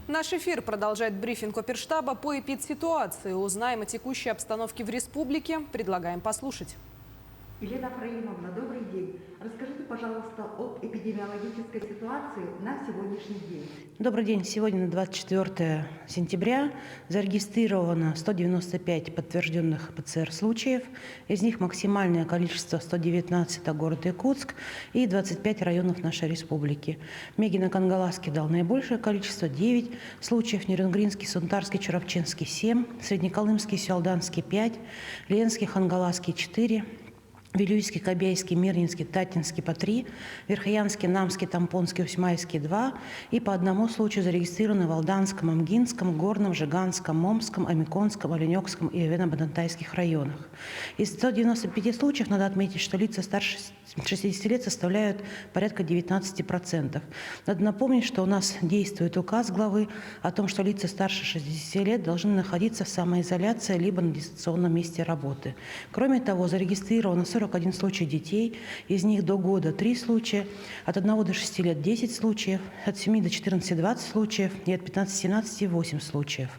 Наш эфир продолжает брифинг оперштаба по эпидситуации. Узнаем о текущей обстановке в республике. Предлагаем послушать. Елена Фраимовна, добрый день. Расскажите, пожалуйста, об эпидемиологической ситуации на сегодняшний день. Добрый день. Сегодня на 24 сентября зарегистрировано 195 подтвержденных ПЦР-случаев. Из них максимальное количество 119 – это город Якутск и 25 районов нашей республики. Мегино-Кангаласский дал наибольшее количество – 9 случаев, Нерюнгринский, Сунтарский, Чурапчинский – 7, Среднеколымский, Сялданский – 5, Ленский, Хангаласский – 4, Вилюйский, Кобяйский, Мирнинский, Татинский по 3, Верхоянский, Намский, Тампонский, Усьмайский 2 и по одному случаю зарегистрированы в Алданском, Амгинском, Горном, Жиганском, Момском, Амиконском, Оленёкском и Авено-Бадантайских районах. Из 195 случаев надо отметить, что лица старше 60 лет составляют порядка 19%. Надо напомнить, что у нас действует указ главы о том, что лица старше 60 лет должны находиться в самоизоляции либо на дистанционном месте работы. Кроме того, зарегистрировано 41 случай детей, из них до года 3 случая, от 1 до 6 лет 10 случаев, от 7 до 14 20 случаев и от 15-17 8 случаев.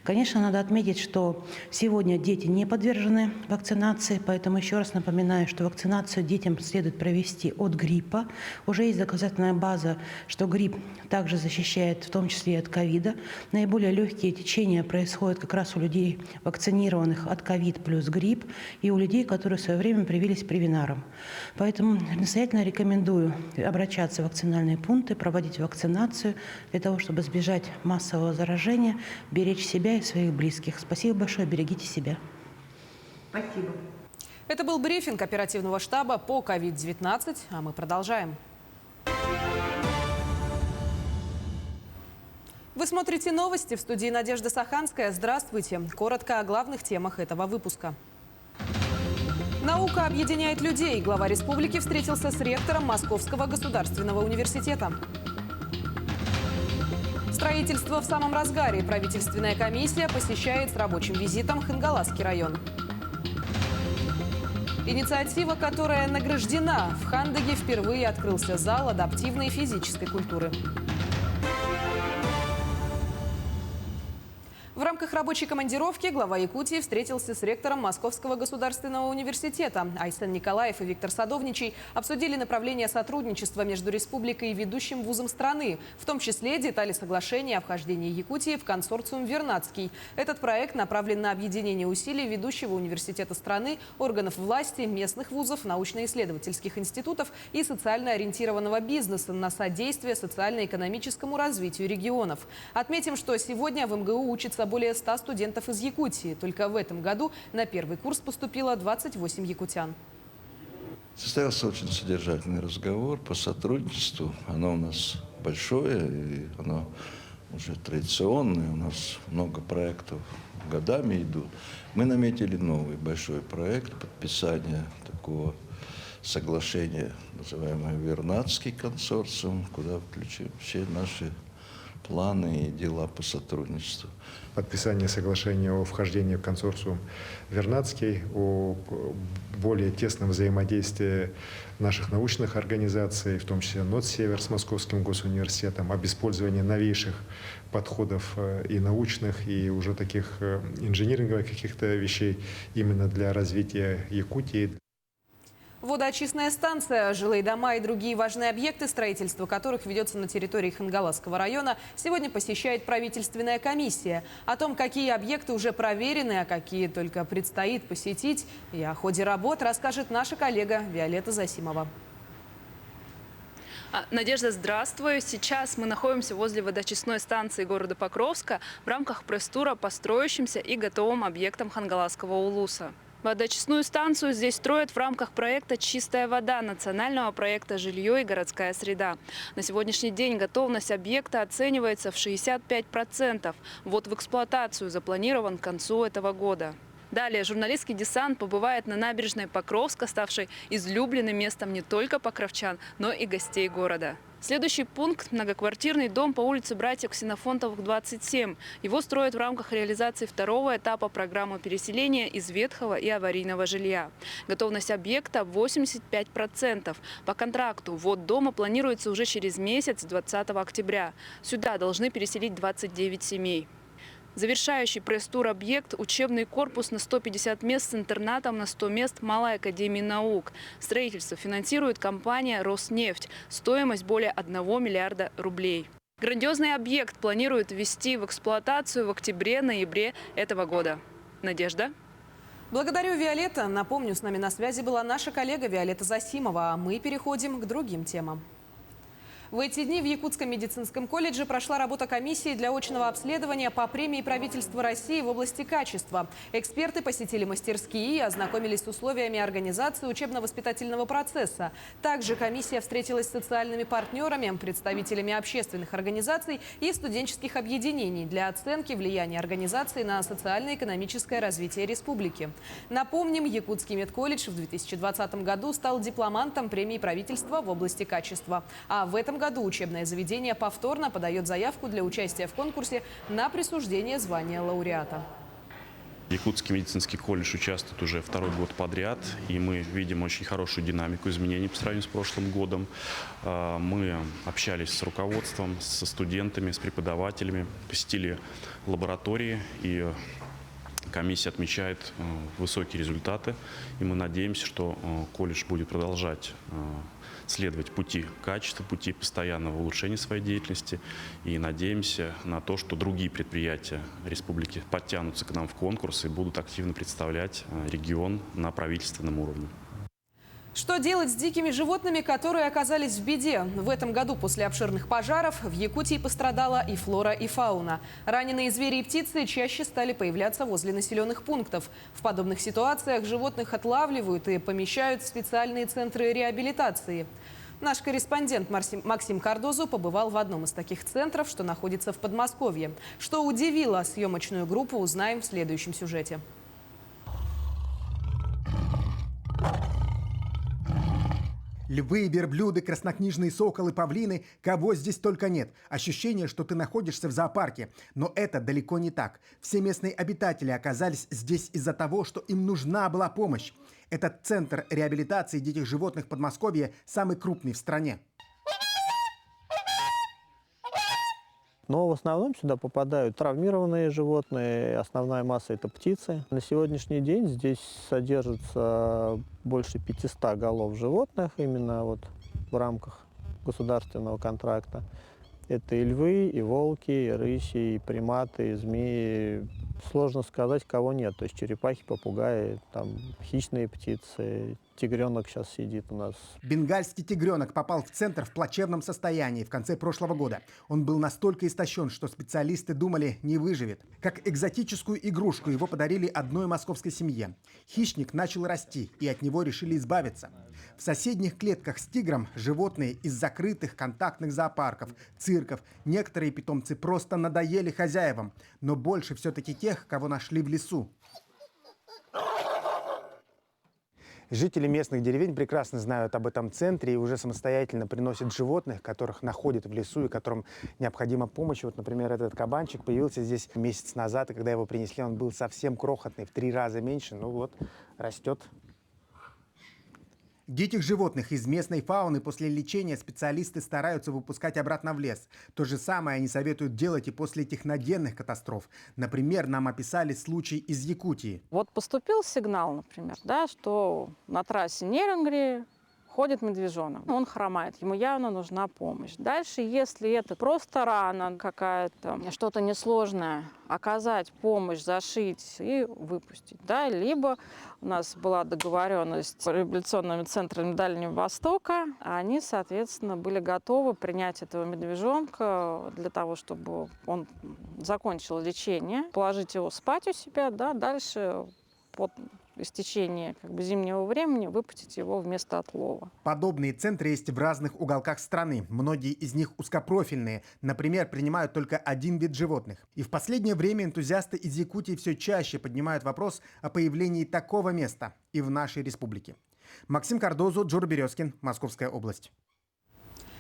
Конечно, надо отметить, что сегодня дети не подвержены вакцинации, поэтому еще раз напоминаю, что вакцинацию детям следует провести от гриппа. Уже есть доказательная база, что грипп также защищает, в том числе и от ковида. Наиболее легкие течения происходят как раз у людей, вакцинированных от ковид плюс грипп, и у людей, которые в свое время привились привинаром. Поэтому настоятельно рекомендую обращаться в вакцинальные пункты, проводить вакцинацию для того, чтобы избежать массового заражения, беречь себя и своих близких. Спасибо большое, берегите себя. Спасибо. Это был брифинг оперативного штаба по COVID-19, а мы продолжаем. Вы смотрите новости, в студии Надежда Саханская. Здравствуйте. Коротко о главных темах этого выпуска. Наука объединяет людей. Глава республики встретился с ректором Московского государственного университета. Строительство в самом разгаре. Правительственная комиссия посещает с рабочим визитом Хангаласский район. Инициатива, которая награждена. В Хандаге впервые открылся зал адаптивной физической культуры. В рамках рабочей командировки глава Якутии встретился с ректором Московского государственного университета. Айсен Николаев и Виктор Садовничий обсудили направления сотрудничества между республикой и ведущим вузом страны, в том числе детали соглашения о вхождении Якутии в консорциум «Вернадский». Этот проект направлен на объединение усилий ведущего университета страны, органов власти, местных вузов, научно-исследовательских институтов и социально ориентированного бизнеса на содействие социально-экономическому развитию регионов. Отметим, что сегодня в МГУ учатся более 100 студентов из Якутии. Только в этом году на первый курс поступило 28 якутян. Состоялся очень содержательный разговор по сотрудничеству. Оно у нас большое, и оно уже традиционное. У нас много проектов годами идут. Мы наметили новый большой проект подписания такого соглашения, называемый Вернадский консорциум, куда включим все наши планы и дела по сотрудничеству. Подписание соглашения о вхождении в консорциум «Вернадский», о более тесном взаимодействии наших научных организаций, в том числе НОТ-Север с Московским госуниверситетом, об использовании новейших подходов и научных, и уже таких инжиниринговых каких-то вещей именно для развития Якутии. Водоочистная станция, жилые дома и другие важные объекты, строительство которых ведется на территории Хангаласского района, сегодня посещает правительственная комиссия. О том, какие объекты уже проверены, а какие только предстоит посетить, и о ходе работ расскажет наша коллега Виолетта Засимова. Надежда, здравствуй. Сейчас мы находимся возле водоочистной станции города Покровска в рамках пресс-тура по строящимся и готовым объектам Хангаласского улуса. Водоочистную станцию здесь строят в рамках проекта «Чистая вода» национального проекта «Жилье и городская среда». На сегодняшний день готовность объекта оценивается в 65%. Ввод в эксплуатацию запланирован к концу этого года. Далее журналистский десант побывает на набережной Покровска, ставшей излюбленным местом не только покровчан, но и гостей города. Следующий пункт – многоквартирный дом по улице Братьев Ксенофонтовых, 27. Его строят в рамках реализации второго этапа программы переселения из ветхого и аварийного жилья. Готовность объекта – 85%. По контракту ввод дома планируется уже через месяц, 20 октября. Сюда должны переселить 29 семей. Завершающий пресс-тур объект – учебный корпус на 150 мест с интернатом на 100 мест Малой академии наук. Строительство финансирует компания «Роснефть». Стоимость более 1 миллиарда рублей. Грандиозный объект планируют ввести в эксплуатацию в октябре-ноябре этого года. Надежда? Благодарю, Виолетта. Напомню, с нами на связи была наша коллега Виолетта Засимова. А мы переходим к другим темам. В эти дни в Якутском медицинском колледже прошла работа комиссии для очного обследования по премии правительства России в области качества. Эксперты посетили мастерские и ознакомились с условиями организации учебно-воспитательного процесса. Также комиссия встретилась с социальными партнерами, представителями общественных организаций и студенческих объединений для оценки влияния организации на социально-экономическое развитие республики. Напомним, Якутский медколледж в 2020 году стал дипломантом премии правительства в области качества. А в этом году учебное заведение повторно подает заявку для участия в конкурсе на присуждение звания лауреата. Якутский медицинский колледж участвует уже второй год подряд, и мы видим очень хорошую динамику изменений по сравнению с прошлым годом. Мы общались с руководством, со студентами, с преподавателями, посетили лаборатории, и комиссия отмечает высокие результаты. И мы надеемся, что колледж будет продолжать следовать пути качества, пути постоянного улучшения своей деятельности. И надеемся на то, что другие предприятия республики подтянутся к нам в конкурс и будут активно представлять регион на правительственном уровне. Что делать с дикими животными, которые оказались в беде? В этом году после обширных пожаров в Якутии пострадала и флора, и фауна. Раненые звери и птицы чаще стали появляться возле населенных пунктов. В подобных ситуациях животных отлавливают и помещают в специальные центры реабилитации. Наш корреспондент Максим Кардозу побывал в одном из таких центров, что находится в Подмосковье. Что удивило съемочную группу, узнаем в следующем сюжете. Львы, верблюды, краснокнижные соколы, павлины – кого здесь только нет. Ощущение, что ты находишься в зоопарке. Но это далеко не так. Все местные обитатели оказались здесь из-за того, что им нужна была помощь. Этот центр реабилитации диких животных Подмосковья самый крупный в стране. Но в основном сюда попадают травмированные животные, основная масса – это птицы. На сегодняшний день здесь содержится больше 500 голов животных именно вот в рамках государственного контракта. Это и львы, и волки, и рыси, и приматы, и змеи. Сложно сказать, кого нет. То есть черепахи, попугаи, там, хищные птицы. Тигренок сейчас сидит у нас. Бенгальский тигренок попал в центр в плачевном состоянии в конце прошлого года. Он был настолько истощен, что специалисты думали, не выживет. Как экзотическую игрушку его подарили одной московской семье. Хищник начал расти, и от него решили избавиться. В соседних клетках с тигром животные из закрытых контактных зоопарков, цирков. Некоторые питомцы просто надоели хозяевам, но больше все-таки тех, кого нашли в лесу. Жители местных деревень прекрасно знают об этом центре и уже самостоятельно приносят животных, которых находят в лесу и которым необходима помощь. Вот, например, этот кабанчик появился здесь месяц назад, и когда его принесли, он был совсем крохотный, в 3 раза меньше. Ну вот, растет. Диких животных из местной фауны после лечения специалисты стараются выпускать обратно в лес. То же самое они советуют делать и после техногенных катастроф. Например, нам описали случай из Якутии. Вот поступил сигнал, например, да, что на трассе Нерингри ходит медвежонок. Он хромает, ему явно нужна помощь. Дальше, если это просто рана какая-то, что-то несложное, оказать помощь, зашить и выпустить. Да? Либо у нас была договоренность с реабилитационными центрами Дальнего Востока. Они, соответственно, были готовы принять этого медвежонка для того, чтобы он закончил лечение, положить его спать у себя, да, дальше под истечения зимнего времени выпустить его вместо отлова. Подобные центры есть в разных уголках страны. Многие из них узкопрофильные. Например, принимают только один вид животных. И в последнее время энтузиасты из Якутии все чаще поднимают вопрос о появлении такого места и в нашей республике. Максим Кардозу, Джур Березкин, Московская область.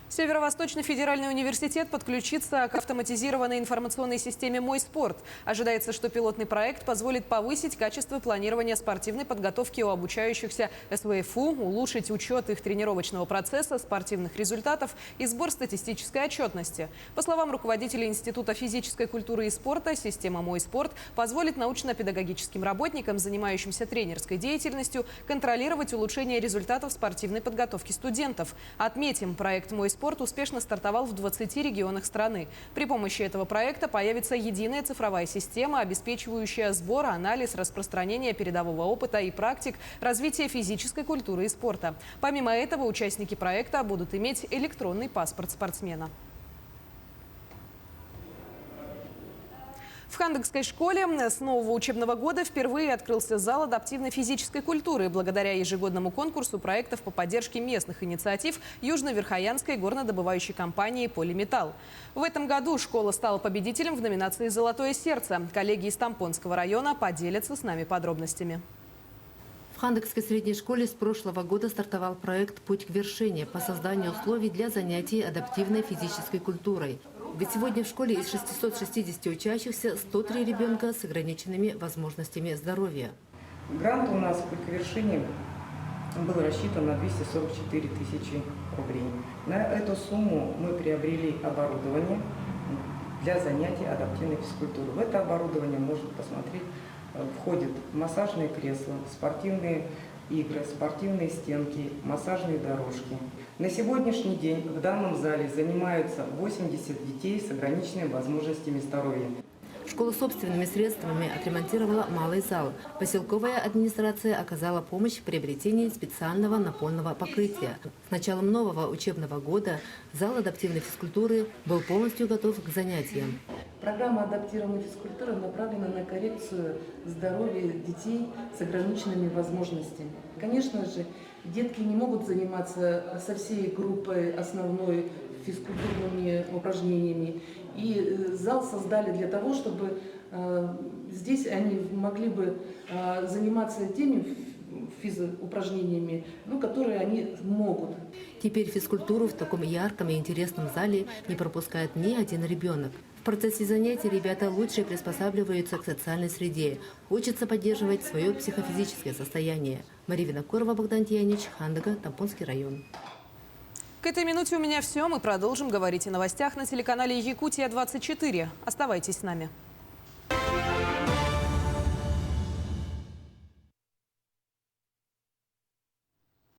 Северо-Восточный федеральный университет подключится к автоматизированной информационной системе «Мой спорт». Ожидается, что пилотный проект позволит повысить качество планирования спортивной подготовки у обучающихся СВФУ, улучшить учет их тренировочного процесса, спортивных результатов и сбор статистической отчетности. По словам руководителя Института физической культуры и спорта, система «Мой спорт» позволит научно-педагогическим работникам, занимающимся тренерской деятельностью, контролировать улучшение результатов спортивной подготовки студентов. Отметим, проект «Мой спорт» успешно стартовал в 20 регионах страны. При помощи этого проекта появится единая цифровая система, обеспечивающая сбор, анализ, распространение передового опыта и практик развития физической культуры и спорта. Помимо этого, участники проекта будут иметь электронный паспорт спортсмена. В Хандыкской школе с нового учебного года впервые открылся зал адаптивной физической культуры благодаря ежегодному конкурсу проектов по поддержке местных инициатив Южно-Верхоянской горнодобывающей компании «Полиметалл». В этом году школа стала победителем в номинации «Золотое сердце». Коллеги из Тампонского района поделятся с нами подробностями. В Хандыкской средней школе с прошлого года стартовал проект «Путь к вершине» по созданию условий для занятий адаптивной физической культурой. Ведь сегодня в школе из 660 учащихся 103 ребенка с ограниченными возможностями здоровья. Грант у нас «Путь к вершине» был рассчитан на 244 тысячи рублей. На эту сумму мы приобрели оборудование для занятий адаптивной физкультуры. В это оборудование можно посмотреть. Входят массажные кресла, спортивные игры, спортивные стенки, массажные дорожки. На сегодняшний день в данном зале занимаются 80 детей с ограниченными возможностями здоровья. Школа собственными средствами отремонтировала малый зал. Поселковая администрация оказала помощь в приобретении специального напольного покрытия. С началом нового учебного года зал адаптивной физкультуры был полностью готов к занятиям. Программа адаптированной физкультуры направлена на коррекцию здоровья детей с ограниченными возможностями. Конечно же, детки не могут заниматься со всей группой основной физкультурными упражнениями. И зал создали для того, чтобы здесь они могли бы заниматься теми физупражнениями, которые они могут. Теперь физкультуру в таком ярком и интересном зале не пропускает ни один ребенок. В процессе занятий ребята лучше приспосабливаются к социальной среде, учатся поддерживать свое психофизическое состояние. Мария Винокурова, Богдан Тиянич, Хандыга, Тампонский район. К этой минуте у меня все. Мы продолжим говорить о новостях на телеканале Якутия-24. Оставайтесь с нами.